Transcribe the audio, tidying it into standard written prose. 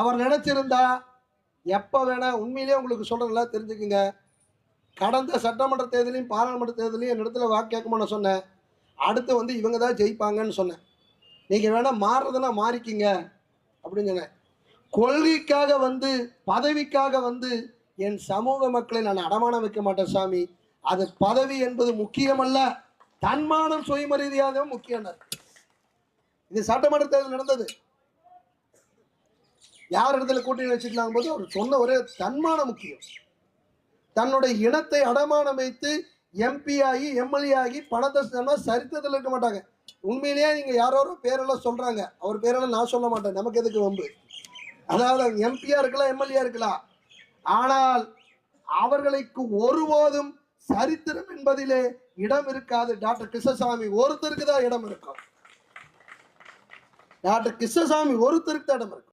அவர் நினைச்சிருந்தா எப்ப வேணா, உண்மையிலேயே உங்களுக்கு சொல்றதுல தெரிஞ்சுக்குங்க. கடந்த சட்டமன்ற தேர்தலையும் பாராளுமன்ற தேர்தலையும் என் இடத்துல வாக்கு கேட்குமா சொன்னேன். அடுத்து வந்து இவங்க தான் ஜெயிப்பாங்கன்னு சொன்னேன். நீங்க வேணா மாறுறதுன்னா மாறிக்கிங்க அப்படின்னு சொன்னேன். கொள்கைக்காக வந்து, பதவிக்காக வந்து என் சமூக மக்களை நான் அடமானம் வைக்க மாட்டேன் சாமி. அது பதவி என்பது முக்கியமல்ல, தன்மானம் சுயமரியாதை முக்கியம். இது சட்டமன்ற தேர்தல் நடந்தது. யார் இடத்துல கூட்டணி வச்சுக்கலாம் போது அவர் சொன்ன ஒரே தன்மானம் முக்கியம். தன்னுடைய இனத்தை அடமானம் வைத்து எம்பி ஆகி எம்எல்ஏ ஆகி பணத்தை சொன்னா சரித்திரத்தில் இருக்க மாட்டாங்க. உண்மையிலேயே நீங்க யாரோ பேரெல்லாம் சொல்றாங்க, அவர் பேரெல்லாம் நான் சொல்ல மாட்டேன், நமக்கு எதுக்கு வம்பு. அதாவது எம்பியா இருக்கலாம், எம்எல்ஏ இருக்கலாம், ஆனால் அவர்களுக்கு ஒருபோதும் சரித்திரம் என்பதிலே இடம் இருக்காது. டாக்டர் கிருஷ்ணசாமி ஒருத்தருக்கு தான் இடம் இருக்கும். டாக்டர் கிருஷ்ணசாமி ஒருத்தருக்கு தான் இடம் இருக்கும்.